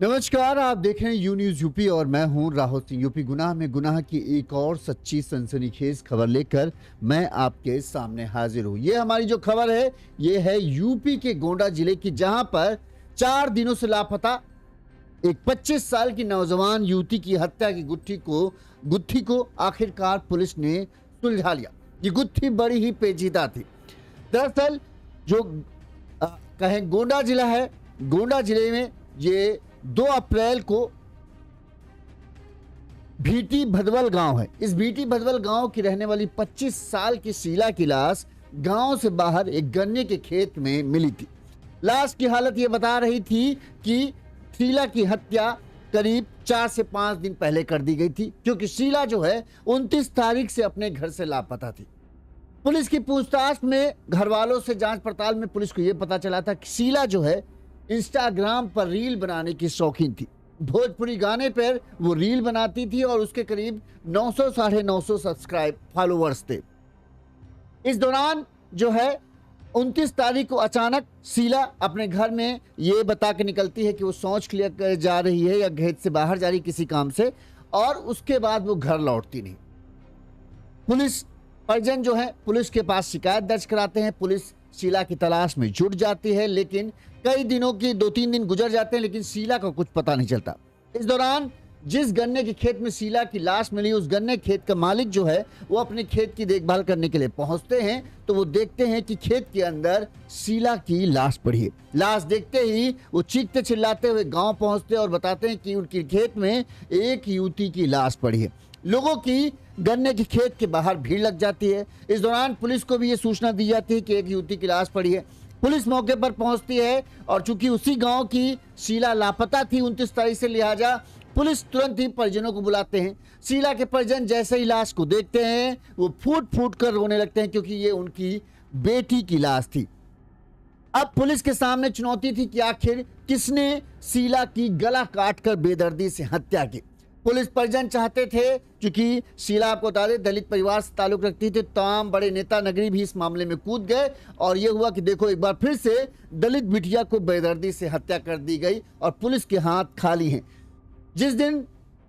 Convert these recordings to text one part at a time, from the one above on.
नमस्कार, आप देख रहे हैं यू न्यूज यूपी और मैं हूं राहुल सिंह। यूपी गुनाह में गुनाह की एक और सच्ची सनसनीखेज खबर लेकर मैं आपके सामने हाजिर हूं। ये हमारी जो खबर है ये है यूपी के गोंडा जिले की, जहां पर 4 दिनों से लापता एक 25 साल की नौजवान युवती की हत्या की गुत्थी को आखिरकार पुलिस ने सुलझा लिया। ये गुत्थी बड़ी ही पेचीदा थी। दरअसल जो कहें गोंडा जिला है, गोंडा जिले में ये 2 अप्रैल को भीटी भदवल गांव है। इस भीटी भदवल गांव की रहने वाली 25 साल की शीला की लाश गांव से बाहर एक गन्ने के खेत में मिली थी। लाश की हालत यह बता रही थी कि शीला की हत्या करीब 4 से 5 दिन पहले कर दी गई थी, क्योंकि शीला जो है 29 तारीख से अपने घर से लापता थी। पुलिस की पूछताछ में घर वालों से जांच पड़ताल में पुलिस को यह पता चला था कि शीला जो है इंस्टाग्राम पर रील बनाने की शौकीन थी। भोजपुरी गाने पर वो रील बनाती थी और उसके करीब 900 साढ़े 900 सब्सक्राइब फॉलोअर्स थे। इस दौरान जो है 29 तारीख को अचानक शीला अपने घर में ये बता के निकलती है कि वो शौच के लिए जा रही है या घर से बाहर जा रही किसी काम से, और उसके बाद वो घर लौटती नहीं। पुलिस परिजन जो है पुलिस के पास शिकायत दर्ज कराते हैं। पुलिस शीला की तलाश में जुट जाती है, लेकिन कई दिनों की 2-3 दिन गुजर जाते हैं, लेकिन शीला का कुछ पता नहीं चलता। इस दौरान जिस गन्ने के खेत में शीला की लाश मिली, उस गन्ने खेत का मालिक जो है वो अपने खेत की देखभाल करने के लिए पहुंचते हैं, तो वो देखते हैं कि खेत के अंदर शीला की लाश पड़ी है। लाश देखते ही वो चीखते चिल्लाते हुए गांव पहुंचते और बताते हैं कि उनके खेत में एक युवती की लाश पड़ी है। लोगों की गन्ने के खेत के बाहर भीड़ लग जाती है। इस दौरान पुलिस को भी ये सूचना दी जाती है कि एक युवती की लाश पड़ी है। पुलिस मौके पर पहुंचती है और चूंकि उसी गांव की शीला लापता थी 29 तारीख से, लिहाजा पुलिस तुरंत ही परिजनों को बुलाते हैं। शीला के परिजन जैसे ही लाश को देखते हैं वो फूट फूट कर रोने लगते हैं, क्योंकि ये उनकी बेटी की लाश थी। अब पुलिस के सामने चुनौती थी कि आखिर किसने शीला की गला काटकर बेदर्दी से हत्या की। पुलिस परिजन चाहते थे, क्योंकि शीला आपको बता दें दलित परिवार से ताल्लुक रखती थी, तमाम बड़े नेता नगरी भी इस मामले में कूद गए और यह हुआ कि देखो एक बार फिर से दलित बिटिया को बेदर्दी से हत्या कर दी गई और पुलिस के हाथ खाली हैं। जिस दिन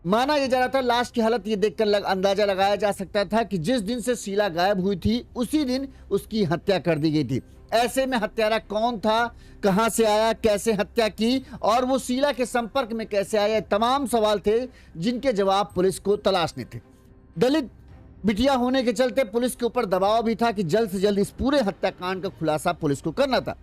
माना यह जा रहा था, लाश की हालत ये देखकर अंदाजा लगाया जा सकता था कि जिस दिन से शीला गायब हुई थी उसी दिन उसकी हत्या कर दी गई थी। ऐसे में हत्यारा कौन था, कहां से आया, कैसे हत्या की और वो शीला के संपर्क में कैसे आया, तमाम सवाल थे जिनके जवाब पुलिस को तलाशने थे। दलित बिटिया होने के चलते पुलिस के ऊपर दबाव भी था कि जल्द से जल्द इस पूरे हत्याकांड का खुलासा पुलिस को करना था।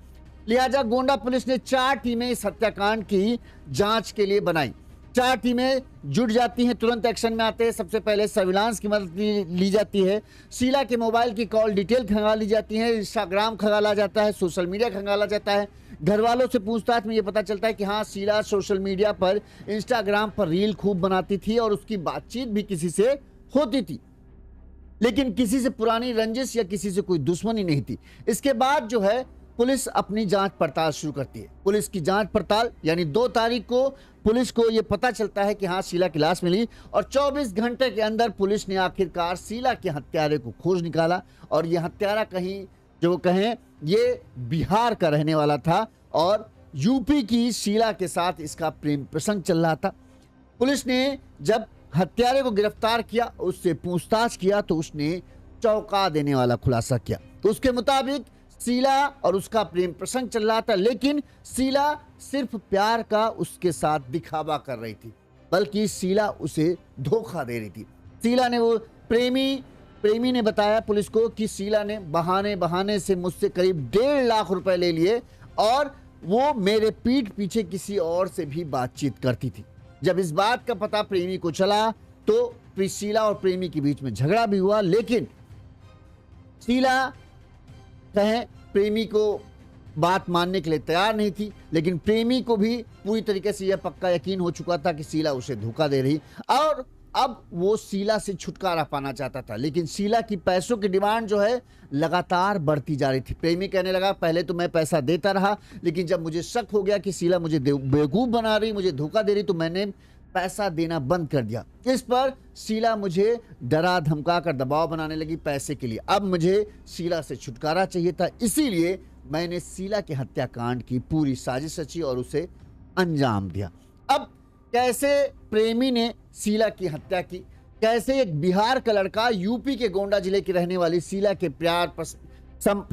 लिहाजा गोंडा पुलिस ने 4 टीमें इस हत्याकांड की जांच के लिए बनाई। 4 टीमें जुट जाती हैं, तुरंत एक्शन में आते हैं। सबसे पहले सर्विलांस की मदद ली जाती है। शीला के मोबाइल की कॉल डिटेल खंगाली जाती है, इंस्टाग्राम खंगाला जाता है, सोशल मीडिया खंगाला जाता है। घर वालों से पूछताछ में ये पता चलता है कि हाँ, शीला सोशल मीडिया पर, इंस्टाग्राम पर रील खूब बनाती थी और उसकी बातचीत भी किसी से होती थी, लेकिन किसी से पुरानी रंजिश या किसी से कोई दुश्मनी नहीं थी। इसके बाद जो है पुलिस अपनी जांच पड़ताल शुरू करती है। पुलिस की जांच पड़ताल यानी 2 तारीख को पुलिस को यह पता चलता है कि हाँ, शीला की लाश मिली और 24 घंटे के अंदर पुलिस ने आखिरकार शीला के हत्यारे को खोज निकाला। और यह हत्यारा कहीं जो कहें ये बिहार का रहने वाला था और यूपी की शीला के साथ इसका प्रेम प्रसंग चल रहा था। पुलिस ने जब हत्यारे को गिरफ्तार किया, उससे पूछताछ किया, तो उसने चौंका देने वाला खुलासा किया। तो उसके मुताबिक शीला और उसका प्रेम प्रसंग चल रहा था, लेकिन शीला सिर्फ प्यार का उसके साथ दिखावा कर रही थी, बल्कि शीला उसे धोखा दे रही थी। शीला ने वो प्रेमी ने बताया पुलिस को कि शीला ने बहाने बहाने से मुझसे करीब 1.5 लाख रुपए ले लिए और वो मेरे पीठ पीछे किसी और से भी बातचीत करती थी। जब इस बात का पता प्रेमी को चला तो शीला और प्रेमी के बीच में झगड़ा भी हुआ, लेकिन शीला कहें प्रेमी को बात मानने के लिए तैयार नहीं थी, लेकिन प्रेमी को भी पूरी तरीके से यह पक्का यकीन हो चुका था कि शीला उसे धोखा दे रही और अब वो शीला से छुटकारा पाना चाहता था। लेकिन शीला की पैसों की डिमांड जो है लगातार बढ़ती जा रही थी। प्रेमी कहने लगा पहले तो मैं पैसा देता रहा, लेकिन जब मुझे शक हो गया कि शीला मुझे बेवकूफ़ बना रही, मुझे धोखा दे रही, तो मैंने पैसा देना बंद कर दिया। इस पर शीला मुझे डरा धमका कर दबाव बनाने लगी पैसे के लिए। अब मुझे शीला से छुटकारा चाहिए था, इसीलिए मैंने शीला के हत्याकांड की पूरी साजिश रची और उसे अंजाम दिया। अब कैसे प्रेमी ने शीला की हत्या की, कैसे एक बिहार का लड़का यूपी के गोंडा जिले की रहने वाली शीला के प्यार पर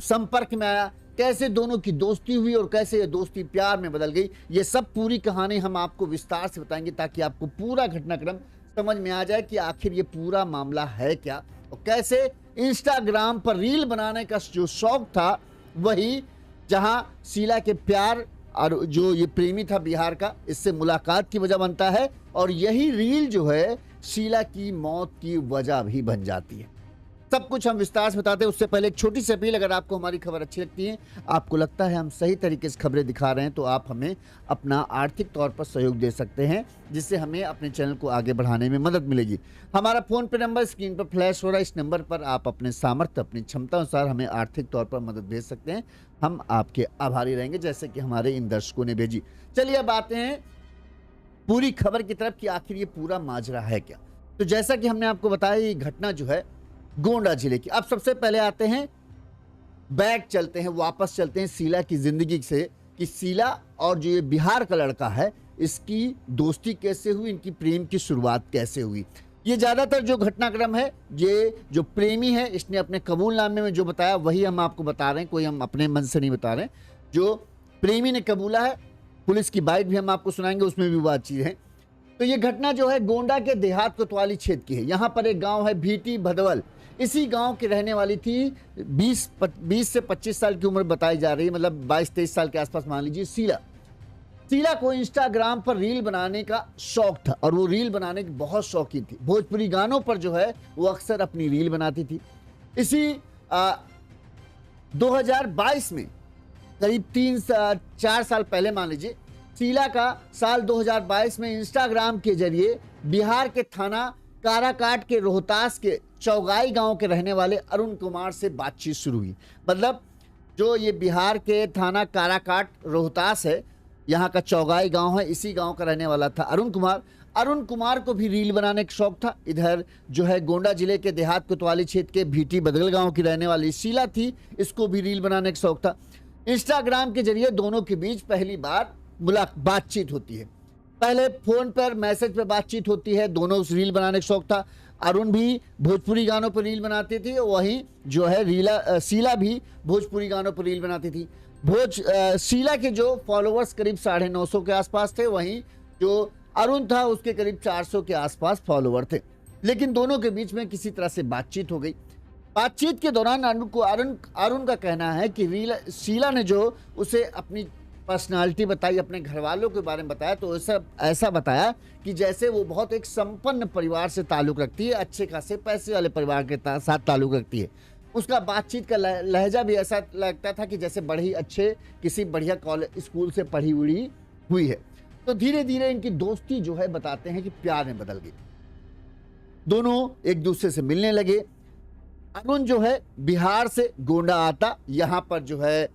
संपर्क में आया, कैसे दोनों की दोस्ती हुई और कैसे ये दोस्ती प्यार में बदल गई, ये सब पूरी कहानी हम आपको विस्तार से बताएंगे ताकि आपको पूरा घटनाक्रम समझ में आ जाए कि आखिर ये पूरा मामला है क्या और कैसे इंस्टाग्राम पर रील बनाने का जो शौक था वही जहां शीला के प्यार और जो ये प्रेमी था बिहार का, इससे मुलाकात की वजह बनता है और यही रील जो है शीला की मौत की वजह भी बन जाती है। सब कुछ हम विस्तार से बताते हैं। उससे पहले एक छोटी सी अपील, अगर आपको हमारी खबर अच्छी लगती है, आपको लगता है हम सही तरीके से खबरें दिखा रहे हैं, तो आप हमें अपना आर्थिक तौर पर सहयोग दे सकते हैं, जिससे हमें अपने चैनल को आगे बढ़ाने में मदद मिलेगी। हमारा फ़ोन पे नंबर स्क्रीन पर फ्लैश हो रहा है, इस नंबर पर आप अपने सामर्थ्य अपनी क्षमता अनुसार हमें आर्थिक तौर पर मदद भेज सकते हैं। हम आपके आभारी रहेंगे, जैसे कि हमारे इन दर्शकों ने भेजी। चलिए अब आते हैं पूरी खबर की तरफ कि आखिर ये पूरा माजरा है क्या। तो जैसा कि हमने आपको बताया, ये घटना जो है गोंडा जिले की। अब सबसे पहले आते हैं, बैक चलते हैं, वापस चलते हैं शीला की जिंदगी से कि शीला और जो ये बिहार का लड़का है इसकी दोस्ती कैसे हुई, इनकी प्रेम की शुरुआत कैसे हुई। ये ज़्यादातर जो घटनाक्रम है, ये जो प्रेमी है इसने अपने कबूलनामे में जो बताया वही हम आपको बता रहे हैं, कोई हम अपने मन से नहीं बता रहे हैं। जो प्रेमी ने कबूला है, पुलिस की बाइट भी हम आपको सुनाएंगे, उसमें भी बातचीत है। तो ये घटना जो है गोंडा के देहात कोतवाली क्षेत्र की है। यहाँ पर एक गाँव है भीटी भदवल, इसी गांव की रहने वाली थी। 20 से 25 साल की उम्र बताई जा रही है, मतलब 22-23 साल के आसपास मान लीजिए। शीला को इंस्टाग्राम पर रील बनाने का शौक था और वो रील बनाने की बहुत शौकीन थी। भोजपुरी गानों पर जो है वो अक्सर अपनी रील बनाती थी। इसी 2022 में करीब 3-4 साल पहले मान लीजिए, शीला का साल 2022 में इंस्टाग्राम के जरिए बिहार के थाना काराकाट के रोहतास के चौगाई गांव के रहने वाले अरुण कुमार से बातचीत शुरू हुई। मतलब जो ये बिहार के थाना काराकाट रोहतास है, यहाँ का चौगाई गांव है, इसी गांव का रहने वाला था अरुण कुमार। अरुण कुमार को भी रील बनाने का शौक था। इधर जो है गोंडा जिले के देहात कोतवाली क्षेत्र के भीटी बदगल गांव की रहने वाली शीला थी, इसको भी रील बनाने का शौक था। इंस्टाग्राम के जरिए दोनों के बीच पहली बार बातचीत होती है। पहले फोन पर मैसेज पर बातचीत होती है, दोनों रील बनाने का शौक था। अरुण भी भोजपुरी गानों पर रील बनाती थी, वहीं जो है शीला भी भोजपुरी गानों पर रील बनाती थी। शीला के जो फॉलोअर्स करीब 950 के आसपास थे, वहीं जो अरुण था उसके करीब 400 के आसपास फॉलोअर थे। लेकिन दोनों के बीच में किसी तरह से बातचीत हो गई। बातचीत के दौरान अरुण का कहना है कि शीला ने जो उसे अपनी पर्सनालिटी बताई, अपने घर वालों के बारे में बताया, तो ऐसा बताया कि जैसे वो बहुत एक संपन्न परिवार से ताल्लुक़ रखती है, अच्छे खासे पैसे वाले परिवार के साथ ताल्लुक़ रखती है। उसका बातचीत का लहजा भी ऐसा लगता था कि जैसे बड़े ही अच्छे किसी बढ़िया कॉलेज स्कूल से पढ़ी हुई है। तो धीरे धीरे इनकी दोस्ती जो है बताते हैं कि प्यार में बदल गई। दोनों एक दूसरे से मिलने लगे। अरुण जो है बिहार से गोंडा आता, यहाँ पर जो है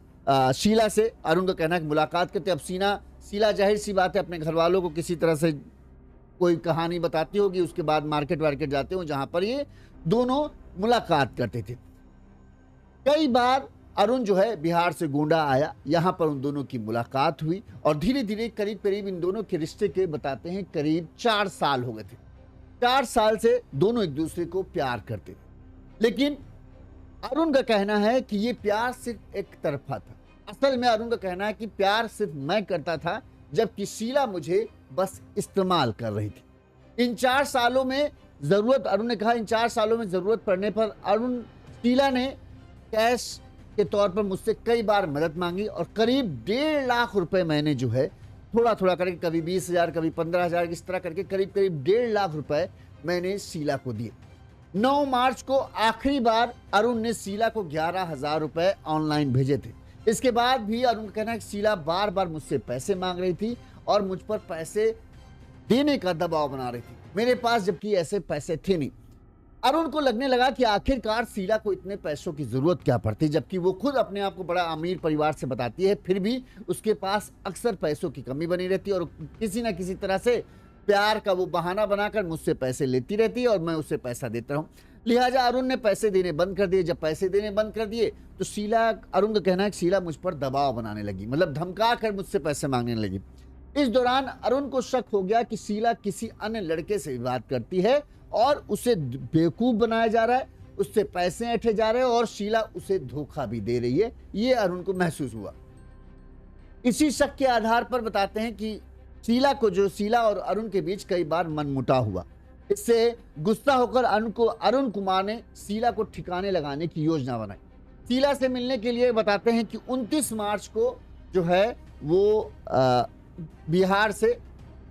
शीला से अरुण का कहना है कि मुलाकात करते। अब शीला जाहिर सी बात है अपने घर वालों को किसी तरह से कोई कहानी बताती होगी, उसके बाद मार्केट वार्केट जाते हो जहाँ पर ये दोनों मुलाकात करते थे। कई बार अरुण जो है बिहार से गोंडा आया, यहाँ पर उन दोनों की मुलाकात हुई और धीरे धीरे करीब इन दोनों के रिश्ते के बताते हैं करीब 4 साल हो गए थे। 4 साल से दोनों एक दूसरे को प्यार करते थे। लेकिन अरुण का कहना है कि ये प्यार सिर्फ एक तरफा था। असल में अरुण का कहना है कि प्यार सिर्फ मैं करता था, जबकि शीला मुझे बस इस्तेमाल कर रही थी। इन 4 सालों में अरुण ने कहा, इन 4 सालों में ज़रूरत पड़ने पर शीला ने कैश के तौर पर मुझसे कई बार मदद मांगी और करीब 1.5 लाख रुपए मैंने जो है थोड़ा थोड़ा करके कभी 20,000 कभी 15,000 इस तरह करके करीब करीब 1.5 लाख रुपए मैंने शीला को दिए। 9 मार्च को आखिरी बार अरुण ने शीला को 11,000 रुपए ऑनलाइन भेजे थे। इसके बाद भी अरुण का कहना है कि शीला बार बार मुझसे पैसे मांग रही थी और मुझ पर पैसे देने का दबाव बना रही थी, मेरे पास जबकि ऐसे पैसे थे नहीं। अरुण को लगने लगा कि आखिरकार शीला को इतने पैसों की जरूरत क्या पड़ती, जबकि वो खुद अपने आप को बड़ा अमीर परिवार से बताती है, फिर भी उसके पास अक्सर पैसों की कमी बनी रहती है और किसी ना किसी तरह से प्यार का वो बहाना बनाकर मुझसे पैसे लेती रहती है और मैं उससे पैसा देता हूँ। लिहाजा अरुण ने पैसे देने बंद कर दिए। जब पैसे देने बंद कर दिए तो शीला, अरुण का कहना है कि शीला मुझ पर दबाव बनाने लगी, मतलब धमका कर मुझसे पैसे मांगने लगी। इस दौरान अरुण को शक हो गया कि शीला किसी अन्य लड़के से बात करती है और उसे बेवकूफ बनाया जा रहा है, उससे पैसे ऐंठे जा रहे हैं और शीला उसे धोखा भी दे रही है, ये अरुण को महसूस हुआ। इसी शक के आधार पर बताते हैं कि शीला और अरुण के बीच कई बार मनमुटाव हुआ। इससे गुस्सा होकर अरुण कुमार ने शीला को ठिकाने लगाने की योजना बनाई। शीला से मिलने के लिए बताते हैं कि 29 मार्च को जो है वो बिहार से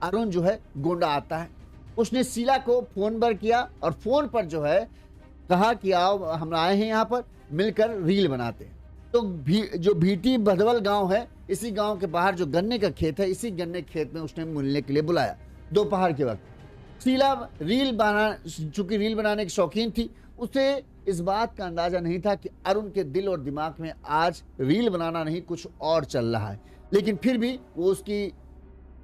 अरुण जो है गोंडा आता है। उसने शीला को फोन पर किया और फोन पर जो है कहा कि आओ हम आए हैं यहाँ पर मिलकर रील बनाते हैं। तो जो भीटी भदवल गांव है, इसी गांव के बाहर जो गन्ने का खेत है, इसी गन्ने के खेत में उसने मिलने के लिए बुलाया दोपहर के वक्त। शीला चूंकि रील बनाने की शौकीन थी, उसे इस बात का अंदाजा नहीं था कि अरुण के दिल और दिमाग में आज रील बनाना नहीं कुछ और चल रहा है, लेकिन फिर भी वो उसकी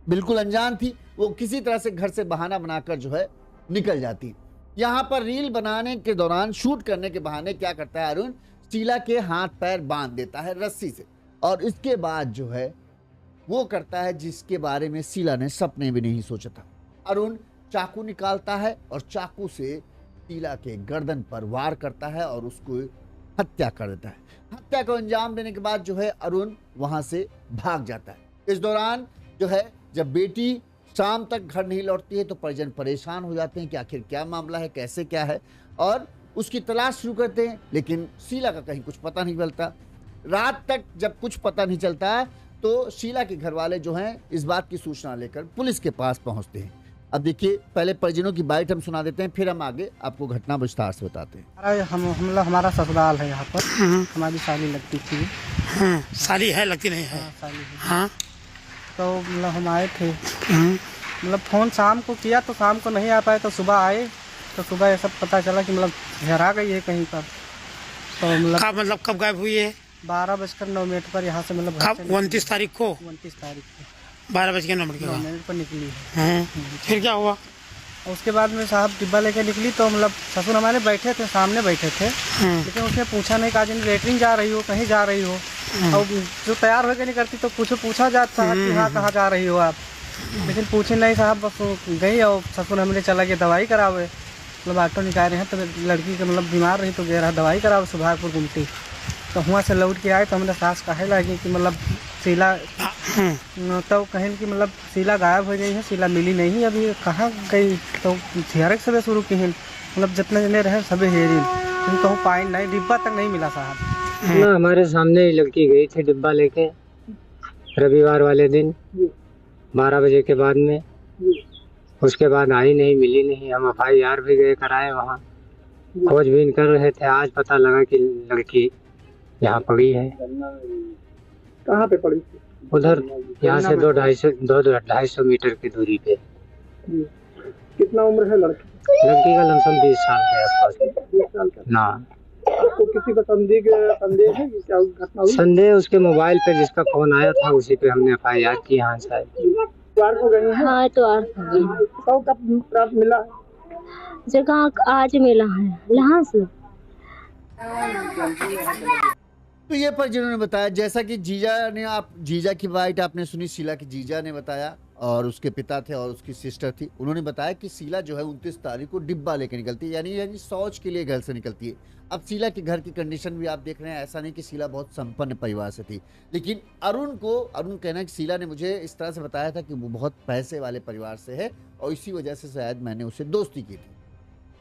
बिल्कुल अनजान थी। वो किसी तरह से घर से बहाना बनाकर जो है निकल जाती। यहाँ पर रील बनाने के दौरान शूट करने के बहाने क्या करता है अरुण, शीला के हाथ पैर बांध देता है रस्सी से और इसके बाद जो है वो करता है जिसके बारे में शीला ने सपने भी नहीं सोचा था। अरुण चाकू निकालता है और चाकू से शीला के गर्दन पर वार करता है और उसको हत्या कर देता है। हत्या को अंजाम देने के बाद जो है अरुण वहां से भाग जाता है। इस दौरान जो है जब बेटी शाम तक घर नहीं लौटती है तो परिजन परेशान हो जाते हैं कि आखिर क्या मामला है, कैसे क्या है, और उसकी तलाश शुरू करते हैं, लेकिन शीला का कहीं कुछ पता नहीं चलता। रात तक जब कुछ पता नहीं चलता है तो शीला के घर वाले जो हैं इस बात की सूचना लेकर पुलिस के पास पहुंचते हैं। अब देखिए, पहले परिजनों की बाइट हम सुना देते हैं, फिर हम आगे आपको घटना विस्तार से बताते हैं। हमारा ससुराल है यहाँ पर। हमारी साली लगती थी। साली है, लगती नहीं है। साली है। हाँ। तो मतलब हम आए थे, मतलब फ़ोन शाम को किया तो शाम को नहीं आ पाए, तो सुबह आए तो सुबह ये सब पता चला कि मतलब हेरा गई है कहीं पर। तो मतलब कब गायब हुई है? 12:09 पर यहाँ से मतलब 29 तारीख को 29 तारीख को 12:09 पर निकली है। फिर क्या हुआ? उसके बाद में साहब डिब्बा लेके निकली तो मतलब ससुर हमारे बैठे थे, सामने बैठे थे, लेकिन उसने पूछा नहीं, कहा जिन लेटरिन जा रही हो, कहीं जा रही हो, और जो तैयार होकर नहीं करती तो पूछा जाता है कि हाँ कहाँ जा रही हो आप, लेकिन पूछे नहीं साहब, बस गई और ससुर हमने चला गया दवाई करावे, मतलब ऑटो निकाल रहे हैं तो लड़की के मतलब बीमार रही तो गया रहा दवाई करावे सुभागपुर घूमती। तो वहाँ से लौट के आए तो हमने सास कहे लगी कि मतलब शीला, तो कहें कि मतलब शीला गायब हो गई है, शीला मिली नहीं अभी, कहाँ गई, तो हेरक सब शुरू की हैं, मतलब जितने जने रहे सभी हेरी, लेकिन कहूँ पाई नहीं, डिब्बा तक नहीं मिला साहब। ना हमारे सामने ही लड़की गई थी डिब्बा लेके रविवार वाले दिन 12 बजे के बाद में, उसके बाद आई नहीं, मिली नहीं। हम FIR भी गए कराए, वहाँ खोजबीन कर रहे थे। आज पता लगा कि लड़की यहाँ पड़ी है। कहाँ पे पड़ी? उधर यहाँ से 200-250 मीटर की दूरी पे। कितना उम्र है लड़की? लड़की का लमसम 20 साल के आसपास। 20 साल का। ना आपको किसी का संदेह है कि क्या घटना हुई? संदेह उसके मोबाइल पे जिसका फोन आया था उसी पे हमने FIR की। यहाँ शायद को गई है? हाँ तो कब रात मिला? जगह आज मिला है यहाँ से। तो ये पर जिन्होंने बताया, जैसा कि जीजा की बाइट आपने सुनी, शीला की जीजा ने बताया और उसके पिता थे और उसकी सिस्टर थी, उन्होंने बताया कि शीला जो है 29 तारीख को डिब्बा लेके निकलती है, यानी शौच के लिए घर से निकलती है। अब शीला के घर की कंडीशन भी आप देख रहे हैं, ऐसा नहीं कि शीला बहुत संपन्न परिवार से थी, लेकिन अरुण कहना है कि शीला ने मुझे इस तरह से बताया था कि वो बहुत पैसे वाले परिवार से है और इसी वजह से शायद मैंने उससे दोस्ती की थी।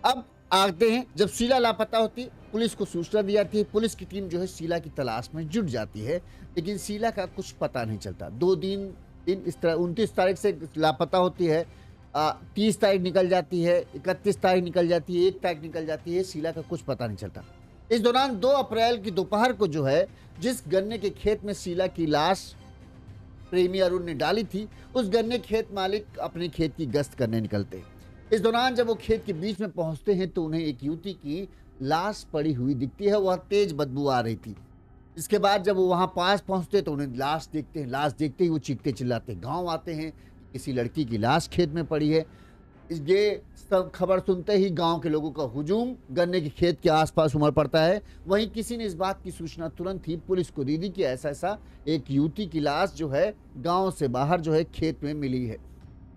अब आते हैं, जब शीला लापता होती पुलिस को सूचना दी जाती है, पुलिस की टीम जो है शीला की तलाश में जुट जाती है, लेकिन शीला का कुछ पता नहीं चलता। 2 दिन दिन इस तरह 29 तारीख से लापता होती है, 30 तारीख निकल जाती है, 31 तारीख निकल जाती है, 1 तारीख निकल जाती है, शीला का कुछ पता नहीं चलता। इस दौरान 2 अप्रैल की दोपहर को जो है जिस गन्ने के खेत में शीला की लाश प्रेमी अरुण ने डाली थी, उस गन्ने खेत मालिक अपने खेत की गश्त करने निकलते हैं। इस दौरान जब वो खेत के बीच में पहुंचते हैं तो उन्हें एक युवती की लाश पड़ी हुई दिखती है, वह तेज बदबू आ रही थी। इसके बाद जब वो वहां पास पहुंचते तो उन्हें लाश देखते हैं, लाश देखते ही वो चीखते चिल्लाते गांव आते हैं, किसी लड़की की लाश खेत में पड़ी है। ये सब खबर सुनते ही गांव के लोगों का हुजूम गन्ने के खेत के आसपास उमड़ पड़ता है। वहीं किसी ने इस बात की सूचना तुरंत ही पुलिस को दे दी कि ऐसा एक युवती की लाश जो है गांव से बाहर जो है खेत में मिली है।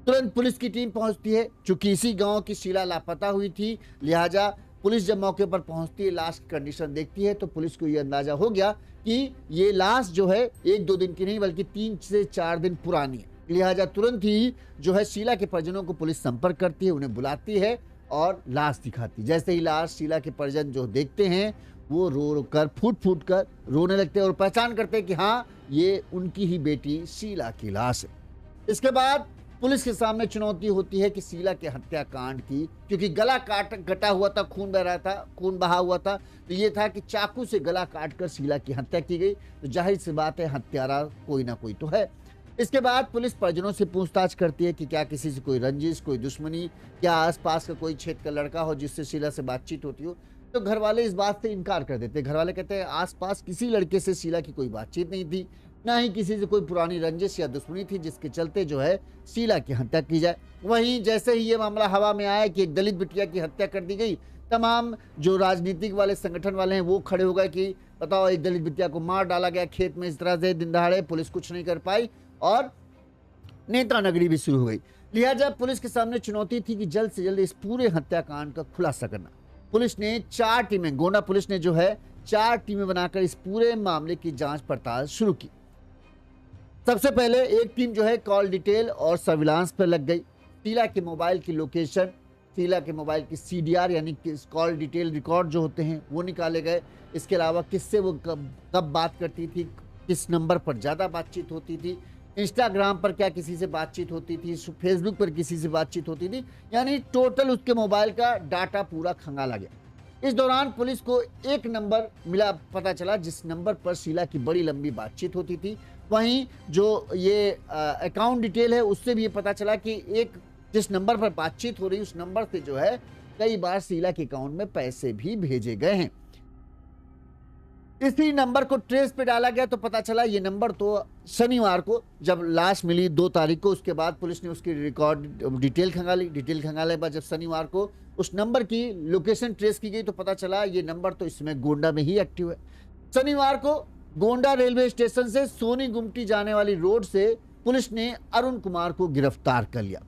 तुरंत पुलिस की टीम पहुंचती है। चूंकि इसी गांव की शीला लापता हुई थी, लिहाजा पुलिस जब मौके पर पहुंचती है, लाश की कंडीशन देखती है तो पुलिस को यह अंदाजा हो गया कि ये लाश जो है 1-2 दिन की नहीं बल्कि 3 से 4 दिन पुरानी है। लिहाजा तुरंत ही जो है शीला के परिजनों को पुलिस संपर्क करती है, उन्हें बुलाती है और लाश दिखाती है। जैसे ही लाश शीला के परिजन जो देखते हैं वो रो कर फूट कर रोने लगते हैं और पहचान करते हैं कि हाँ, ये उनकी ही बेटी शीला की लाश है। इसके बाद पुलिस के सामने चुनौती होती है कि शीला के हत्याकांड की, क्योंकि गला कटा हुआ था, खून बह रहा था, खून बहा हुआ था, तो ये था कि चाकू से गला काटकर शीला की हत्या की गई। तो जाहिर सी बात है हत्यारा कोई ना कोई तो है। इसके बाद पुलिस परिजनों से पूछताछ करती है कि क्या किसी से कोई रंजिश, कोई दुश्मनी, क्या आसपास का कोई क्षेत्र का लड़का हो जिससे शीला से बातचीत होती हो। तो घर वाले इस बात से इनकार कर देते हैं। घर वाले कहते हैं आसपास किसी लड़के से शीला की कोई बातचीत नहीं थी, ना ही किसी से कोई पुरानी रंजिश या दुश्मनी थी जिसके चलते जो है शीला की हत्या की जाए। वहीं जैसे ही ये मामला हवा में आया कि एक दलित बिटिया की हत्या कर दी गई, तमाम जो राजनीतिक वाले संगठन वाले हैं वो खड़े हो गए कि बताओ, एक दलित बिटिया को मार डाला गया खेत में इस तरह से दिन दहाड़े, पुलिस कुछ नहीं कर पाई और नेता नगरी भी शुरू हो गई। लिहाजा पुलिस के सामने चुनौती थी कि जल्द से जल्द इस पूरे हत्याकांड का खुलासा करना। पुलिस ने 4 टीमें, गोंडा पुलिस ने जो है 4 टीमें बनाकर इस पूरे मामले की जांच पड़ताल शुरू की। सबसे पहले एक टीम जो है कॉल डिटेल और सर्विलांस पर लग गई। शीला के मोबाइल की लोकेशन, शीला के मोबाइल की CDR यानी कॉल डिटेल रिकॉर्ड जो होते हैं वो निकाले गए। इसके अलावा किससे वो कब बात करती थी, किस नंबर पर ज़्यादा बातचीत होती थी, इंस्टाग्राम पर क्या किसी से बातचीत होती थी, फेसबुक पर किसी से बातचीत होती थी, यानी टोटल उसके मोबाइल का डाटा पूरा खंगाला गया। इस दौरान पुलिस को एक नंबर मिला, पता चला जिस नंबर पर शीला की बड़ी लंबी बातचीत होती थी। वहीं जो ये अकाउंट डिटेल है उससे भी ये पता चला कि एक जिस नंबर पर बातचीत हो रही उस नंबर से जो है कई बार शीला के अकाउंट में पैसे भी भेजे गए हैं। इसी नंबर को ट्रेस पे डाला गया तो पता चला ये नंबर तो शनिवार को जब लाश मिली 2 तारीख को, उसके बाद पुलिस ने उसकी रिकॉर्ड डिटेल खंगाली। डिटेल खंगाले के बाद जब शनिवार को उस नंबर की लोकेशन ट्रेस की गई तो पता चला ये नंबर तो इसमें गोंडा में ही एक्टिव है। शनिवार को गोंडा रेलवे स्टेशन से सोनी गुमटी जाने वाली रोड से पुलिस ने अरुण कुमार को गिरफ्तार कर लिया।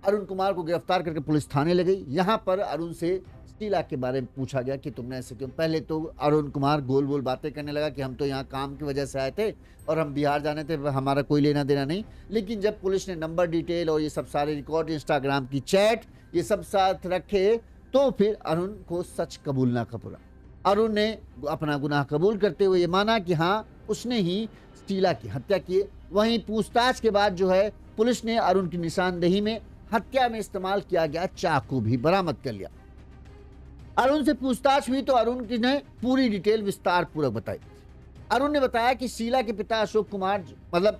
अरुण कुमार को गिरफ्तार करके पुलिस थाने ले गई। यहाँ पर अरुण से शीला के बारे में पूछा गया कि तुमने ऐसे क्यों। पहले तो अरुण कुमार गोल गोल बातें करने लगा कि हम तो यहाँ काम की वजह से आए थे और हम बिहार जाने थे, हमारा कोई लेना देना नहीं। लेकिन जब पुलिस ने नंबर डिटेल और ये सब सारे रिकॉर्ड, इंस्टाग्राम की चैट, ये सब साथ रखे तो फिर अरुण को सच कबूलना पड़ा। अरुण ने अपना गुनाह कबूल करते हुए ये माना कि हाँ, उसने ही शीला की हत्या की। वहीं पूछताछ के बाद जो है पुलिस ने अरुण की निशानदेही में हत्या में इस्तेमाल किया गया चाकू भी बरामद कर लिया। अरुण से पूछताछ हुई तो अरुण की ने पूरी डिटेल विस्तार पूर्वक बताई। अरुण ने बताया कि शीला के पिता अशोक कुमार, मतलब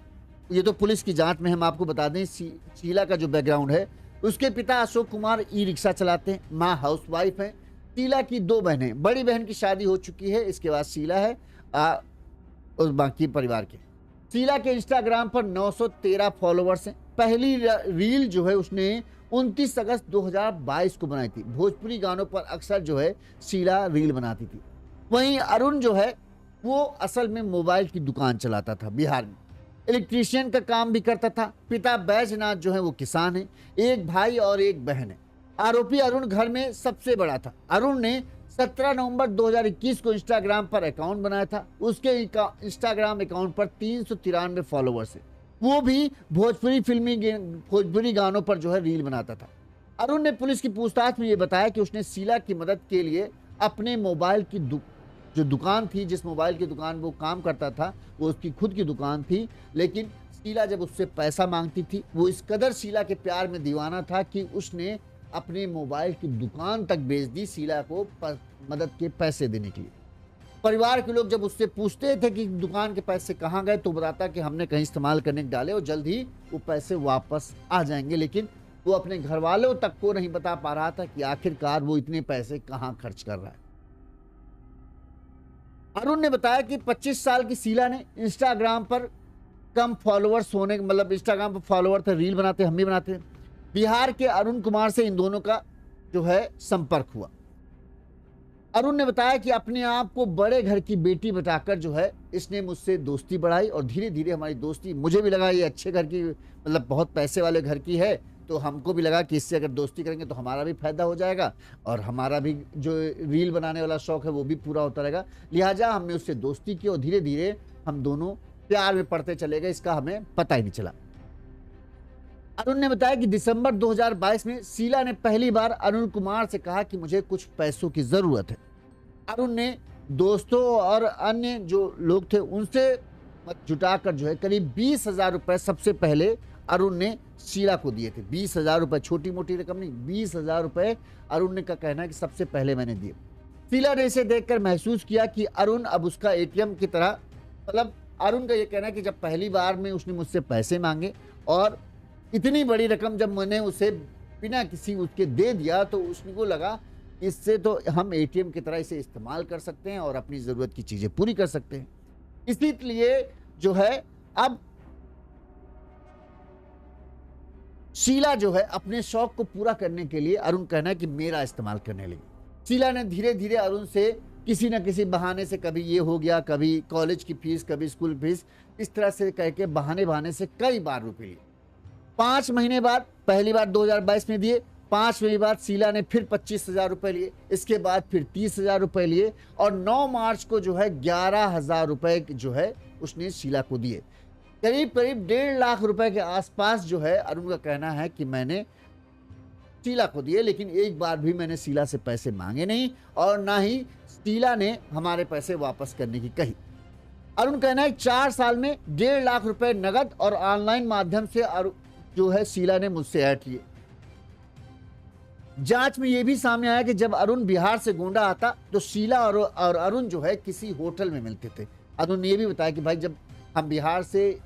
ये तो पुलिस की जांच में हम आपको बता दें, शीला का जो बैकग्राउंड है, उसके पिता अशोक कुमार ई-रिक्शा चलाते हैं, माँ हाउसवाइफ हैं। शीला की 2 बहनें, बड़ी बहन की शादी हो चुकी है, इसके बाद शीला है और बाकी परिवार के। शीला के इंस्टाग्राम पर 913 फॉलोवर्स हैं। पहली रील जो है उसने 29 अगस्त 2022 को बनाई थी। भोजपुरी गानों पर अक्सर जो है शीला रील बनाती थी। वहीं अरुण जो है वो असल में मोबाइल की दुकान चलाता था, बिहार में इलेक्ट्रीशियन का काम भी करता था। पिता बैजनाथ जो है वो किसान है, एक भाई और एक बहन है। आरोपी अरुण घर में सबसे बड़ा था। अरुण ने 17 नवंबर 2021 को इंस्टाग्राम पर अकाउंट बनाया था। उसके इंस्टाग्राम अकाउंट पर 393 फॉलोवर्स है। वो भी भोजपुरी गानों पर जो है रील बनाता था। अरुण ने पुलिस की पूछताछ में ये बताया कि उसने शीला की मदद के लिए अपने मोबाइल की जो दुकान थी, जिस मोबाइल की दुकान वो काम करता था वो उसकी खुद की दुकान थी, लेकिन शीला जब उससे पैसा मांगती थी, वो इस कदर शीला के प्यार में दीवाना था कि उसने अपने मोबाइल की दुकान तक बेच दी शीला को मदद के पैसे देने के लिए। परिवार के लोग जब उससे पूछते थे कि दुकान के पैसे कहाँ गए, तो बताता कि हमने कहीं इस्तेमाल करने के डाले और जल्द ही वो पैसे वापस आ जाएंगे। लेकिन वो अपने घर वालों तक को नहीं बता पा रहा था कि आखिरकार वो इतने पैसे कहाँ खर्च कर रहा है। अरुण ने बताया कि 25 साल की शीला ने इंस्टाग्राम पर कम फॉलोअर्स होने, मतलब इंस्टाग्राम पर फॉलोअर थे, रील बनाते, हम भी बनाते हैं। बिहार के अरुण कुमार से इन दोनों का जो है संपर्क हुआ। अरुण ने बताया कि अपने आप को बड़े घर की बेटी बताकर जो है इसने मुझसे दोस्ती बढ़ाई और धीरे धीरे हमारी दोस्ती, मुझे भी लगा ये अच्छे घर की, मतलब बहुत पैसे वाले घर की है, तो हमको भी लगा कि इससे अगर दोस्ती करेंगे तो हमारा भी फायदा हो जाएगा और हमारा भी जो रील बनाने वाला शौक है वो भी पूरा होता रहेगा। लिहाजा हमने उससे दोस्ती की और धीरे धीरे हम दोनों प्यार में पड़ते चले गए, इसका हमें पता ही नहीं चला। अरुण ने बताया कि दिसंबर 2022 में शीला ने पहली बार अरुण कुमार से कहा कि मुझे कुछ पैसों की जरूरत है। अरुण ने दोस्तों और अन्य जो लोग थे उनसे जुटाकर जो है करीब 20,000 रुपए सबसे पहले अरुण ने शीला को दिए थे। 20,000 रुपए छोटी मोटी रकम नहीं, 20,000 रुपए अरुण ने का कहना है कि सबसे पहले मैंने दिए। शीला ने इसे देखकर महसूस किया कि अरुण अब उसका एटीएम की तरह, मतलब अरुण का ये कहना है कि जब पहली बार में उसने मुझसे पैसे मांगे और इतनी बड़ी रकम जब मैंने उसे बिना किसी उसके दे दिया, तो उसको लगा इससे तो हम एटीएम की तरह इसे इस्तेमाल कर सकते हैं और अपनी ज़रूरत की चीज़ें पूरी कर सकते हैं। इसीलिए जो है अब शीला जो है अपने शौक को पूरा करने के लिए अरुण कहना है कि मेरा इस्तेमाल करने लगी। शीला ने धीरे धीरे अरुण से किसी न किसी बहाने से, कभी ये हो गया, कभी कॉलेज की फीस, कभी स्कूल फीस, इस तरह से कह के बहाने से कई बार रुपए लिए। 5 महीने बाद, पहली बार 2022 में दिए, 5 महीने बाद शीला ने फिर 25,000 रुपए लिए, इसके बाद फिर 30,000 रुपए लिए और 9 मार्च को जो है 11,000 रुपए जो है उसने शीला को दिए। करीब 1.5 लाख रुपए के आसपास जो है अरुण का कहना है कि मैंने शीला को दिए, लेकिन एक बार भी मैंने शीला से पैसे मांगे नहीं और ना ही शीला ने हमारे पैसे वापस करने की कही। अरुण कहना है 4 साल में 1.5 लाख रुपए नगद और ऑनलाइन माध्यम से जो है शीला ने मुझसे ऐड लिए। जांच में यह भी सामने आया कि जब अरुण बिहार से गोंडा आता तो शीला और अरुण जो है किसी होटल में मिलते थे। अरुण ने यह भी बताया कि भाई जब हम बिहार से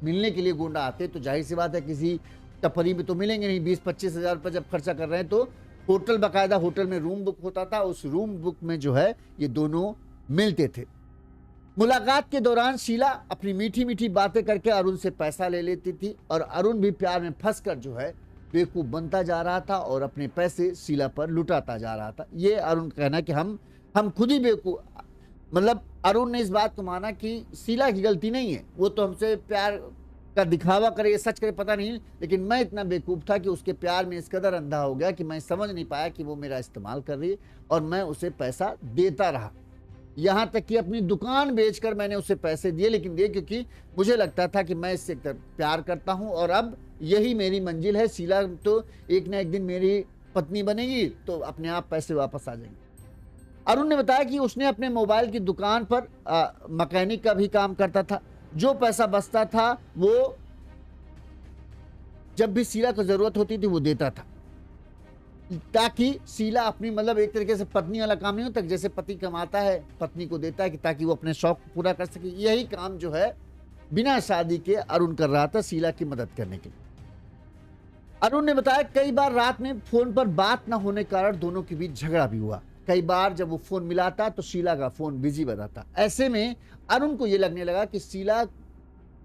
मिलने के लिए गोंडा आते तो जाहिर सी बात है किसी टपरी में तो मिलेंगे नहीं। 20-25 हज़ार रुपये जब खर्चा कर रहे हैं तो होटल, बाकायदा होटल में रूम बुक होता था, उस रूम बुक में जो है ये दोनों मिलते थे। मुलाकात के दौरान शीला अपनी मीठी मीठी बातें करके अरुण से पैसा ले लेती थी और अरुण भी प्यार में फंसकर जो है बेवकूफ़ बनता जा रहा था और अपने पैसे शीला पर लुटाता जा रहा था। ये अरुण का कहना है कि हम खुद ही बेवकूफ़, मतलब अरुण ने इस बात को माना कि शीला की गलती नहीं है, वो तो हमसे प्यार का दिखावा करे, ये सच करे पता नहीं, लेकिन मैं इतना बेवकूफ़ था कि उसके प्यार में इस कदर अंधा हो गया कि मैं समझ नहीं पाया कि वो मेरा इस्तेमाल कर रही है और मैं उसे पैसा देता रहा। यहाँ तक कि अपनी दुकान बेचकर मैंने उसे पैसे दिए, लेकिन दिए क्योंकि मुझे लगता था कि मैं इससे प्यार करता हूँ और अब यही मेरी मंजिल है। शीला तो एक ना एक दिन मेरी पत्नी बनेगी तो अपने आप पैसे वापस आ जाएंगे। अरुण ने बताया कि उसने अपने मोबाइल की दुकान पर मैकेनिक का भी काम करता था। जो पैसा बचता था वो जब भी शीला को जरूरत होती थी वो देता था, ताकि शीला अपनी, मतलब एक तरीके से पत्नी वाला काम नहीं होता, जैसे पति कमाता है पत्नी को देता है कि ताकि वो अपने शौक पूरा कर सके। यही काम जो है बिना शादी के अरुण कर रहा था शीला की मदद करने के लिए। अरुण ने बताया कई बार रात में फोन पर बात न होने के कारण दोनों के बीच झगड़ा भी हुआ। कई बार जब वो फोन मिलाता तो शीला का फोन बिजी बताता। ऐसे में अरुण को ये लगने लगा कि शीला,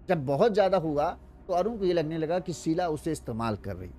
जब बहुत ज्यादा हुआ तो अरुण को ये लगने लगा कि शीला उसे इस्तेमाल कर रही।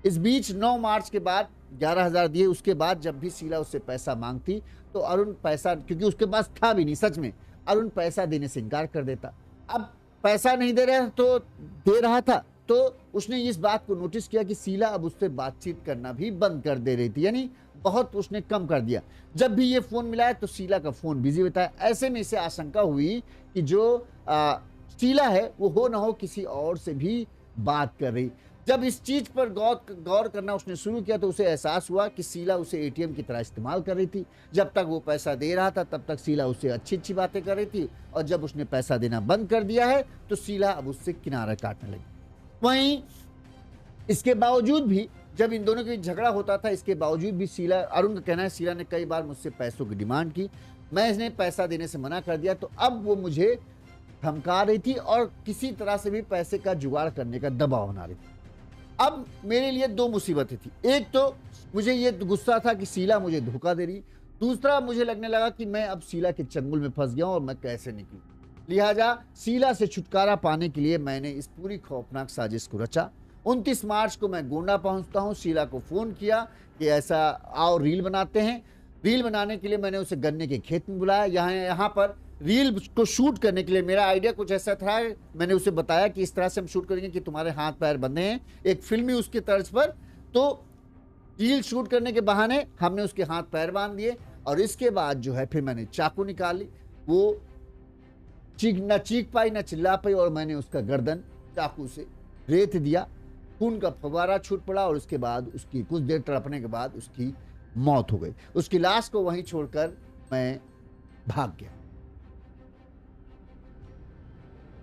इस बीच 9 मार्च के बाद 11,000 दिए। उसके बाद जब भी शीला उससे पैसा मांगती तो अरुण पैसा, क्योंकि उसके पास था भी नहीं सच में, अरुण पैसा देने से इनकार कर देता। अब पैसा नहीं दे रहा था तो उसने इस बात को नोटिस किया कि शीला अब उससे बातचीत करना भी बंद कर दे रही थी, यानी बहुत उसने कम कर दिया। जब भी ये फ़ोन मिलाया तो शीला का फ़ोन बिजी बताया। ऐसे में इसे आशंका हुई कि जो शीला है वो हो ना हो किसी और से भी बात कर रही। जब इस चीज पर गौर करना उसने शुरू किया तो उसे एहसास हुआ कि शीला उसे एटीएम की तरह इस्तेमाल कर रही थी। जब तक वो पैसा दे रहा था तब तक शीला उससे अच्छी अच्छी बातें कर रही थी, और जब उसने पैसा देना बंद कर दिया है तो शीला अब उससे किनारा काटने लगी। वहीं इसके बावजूद भी जब इन दोनों के बीच झगड़ा होता था, इसके बावजूद भी शीला, अरुण का कहना है शीला ने कई बार मुझसे पैसों की डिमांड की, मैं इसने पैसा देने से मना कर दिया, तो अब वो मुझे धमका रही थी और किसी तरह से भी पैसे का जुगाड़ करने का दबाव बना रही थी। अब मेरे लिए दो मुसीबतें थी। एक तो मुझे ये गुस्सा था कि शीला मुझे धोखा दे रही, दूसरा मुझे लगने लगा कि मैं अब शीला के चंगुल में फंस गया हूं और मैं कैसे निकलूं। लिहाजा शीला से छुटकारा पाने के लिए मैंने इस पूरी खौफनाक साजिश को रचा। 29 मार्च को मैं गोंडा पहुंचता हूं। शीला को फोन किया कि ऐसा आओ रील बनाते हैं। रील बनाने के लिए मैंने उसे गन्ने के खेत में बुलाया। यहाँ पर रील को शूट करने के लिए मेरा आइडिया कुछ ऐसा था, मैंने उसे बताया कि इस तरह से हम शूट करेंगे कि तुम्हारे हाथ पैर बंधे हैं, एक फिल्मी उसके तर्ज पर। तो रील शूट करने के बहाने हमने उसके हाथ पैर बांध दिए और इसके बाद जो है फिर मैंने चाकू निकाली। वो न चीख पाई न चिल्ला पाई और मैंने उसका गर्दन चाकू से रेत दिया। खून का फव्वारा छूट पड़ा और उसके बाद उसकी कुछ देर तड़पने के बाद उसकी मौत हो गई। उसकी लाश को वहीं छोड़कर मैं भाग गया।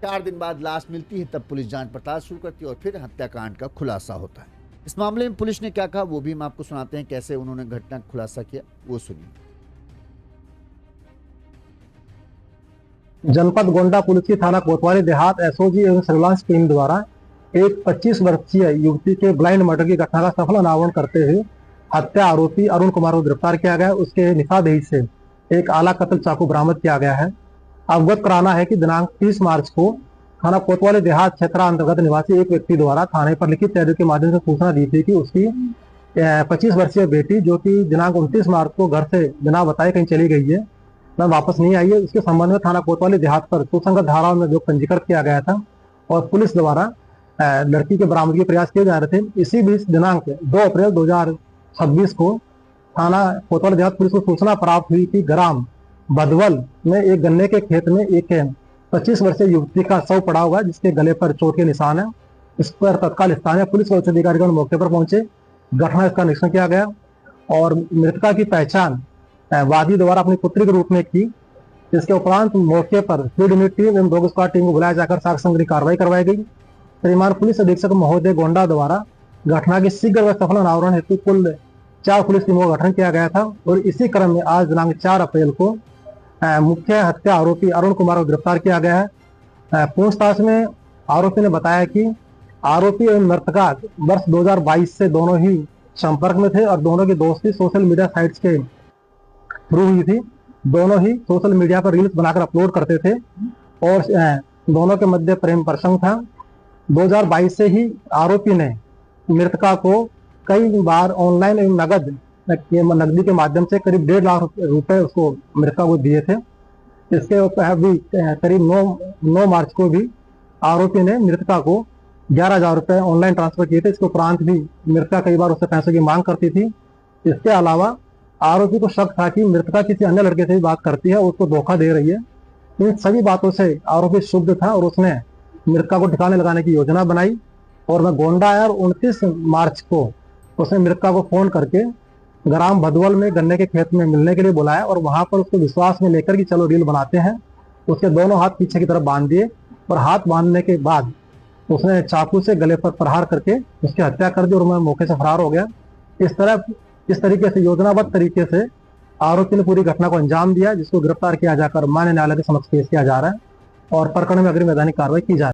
4 दिन बाद लाश मिलती है, तब पुलिस जांच पड़ताल शुरू करती है और फिर हत्याकांड का खुलासा होता है। इस मामले में पुलिस ने क्या कहा वो भी हम आपको सुनाते हैं, कैसे उन्होंने घटना का खुलासा किया वो सुनिए। जनपद गोंडा पुलिस की थाना कोतवाली देहात एसओजी एवं सर्विलांस टीम द्वारा एक 25 वर्षीय युवती के ब्लाइंड मर्डर की घटना का सफल अनावरण करते हुए हत्या आरोपी अरुण कुमार को गिरफ्तार किया गया। उसके निशानदेही से एक आला कत्ल चाकू बरामद किया गया है। अवगत कराना है कि दिनांक 30 मार्च को थाना कोतवाली देहात क्षेत्र अंतर्गत निवासी एक व्यक्ति द्वारा थाने पर लिखित तहरीर के माध्यम से सूचना दी थी कि उसकी 25 वर्षीय बेटी जो कि दिनांक 29 मार्च को घर से बिना बताए कहीं चली गई है, वह वापस नहीं आई है। उसके संबंध में थाना कोतवाली देहात पर सुसंगत धाराओं में जो पंजीकृत किया गया था और पुलिस द्वारा लड़की के बरामदगी के प्रयास किए जा रहे थे। इसी बीच दिनांक 2 अप्रैल 2026 को थाना कोतवाली देहात पुलिस को सूचना प्राप्त हुई कि ग्राम बदवल में एक गन्ने के खेत में एक 25 वर्षीय युवती का शव पड़ा हुआ है जिसके गले पर चोट के निशान है। इस पर तत्काल स्थानीय पुलिस और उच्च अधिकारीगण मौके पर पहुंचे। घटना का निरीक्षण किया गया और मृतका की पहचान वादी द्वारा अपनी पुत्री के रूप में की। इसके उपरांत मौके पर फील्ड यूनिट टीम एवं डॉग स्क्वाड टीम को बुलाया जाकर साक्ष्य संग्रह कार्रवाई करवाई गई। श्रीमान पुलिस अधीक्षक महोदय गोंडा द्वारा घटना के शीघ्र व सफल अनावरण हेतु कुल 4 पुलिस टीमों का गठन किया गया था और इसी क्रम में आज दिनांक 4 अप्रैल को मुख्य हत्या आरोपी अरुण कुमार को गिरफ्तार किया गया है। पूछताछ में आरोपी ने बताया कि आरोपी एवं मृतका वर्ष 2022 से दोनों ही संपर्क में थे और दोनों की दोस्ती सोशल मीडिया साइट्स के थ्रू हुई थी। दोनों ही सोशल मीडिया पर रील्स बनाकर अपलोड करते थे और दोनों के मध्य प्रेम प्रसंग था। 2022 से ही आरोपी ने मृतका को कई बार ऑनलाइन एवं नकदी के माध्यम से करीब 1.5 लाख रुपए उसको मृतका को दिए थे। इसके भी करीब 9 मार्च को भी आरोपी ने मृतका को 11,000 रुपए ऑनलाइन ट्रांसफर किए थे। इसके उपरांत भी मृतका कई बार उससे पैसों की मांग करती थी। इसके अलावा आरोपी को शक था कि मृतका किसी अन्य लड़के से भी बात करती है और उसको धोखा दे रही है। इन सभी बातों से आरोपी शुद्ध था और उसने मृतका को ठिकाने लगाने की योजना बनाई और वह गोंडा आया और 29 मार्च को उसने मृतका को फोन करके ग्राम भदवल में गन्ने के खेत में मिलने के लिए बुलाया और वहां पर उसको विश्वास में लेकर कि चलो रील बनाते हैं। उसके दोनों हाथ पीछे की तरफ बांध दिए और हाथ बांधने के बाद उसने चाकू से गले पर प्रहार करके उसकी हत्या कर दी और वह मौके से फरार हो गया। इस तरीके से योजनाबद्ध तरीके से आरोपी ने पूरी घटना को अंजाम दिया, जिसको गिरफ्तार किया जाकर मान्य न्यायालय के समक्ष पेश किया जा रहा है और प्रकरण में अग्रिम वैधानिक कार्रवाई की जा रही है।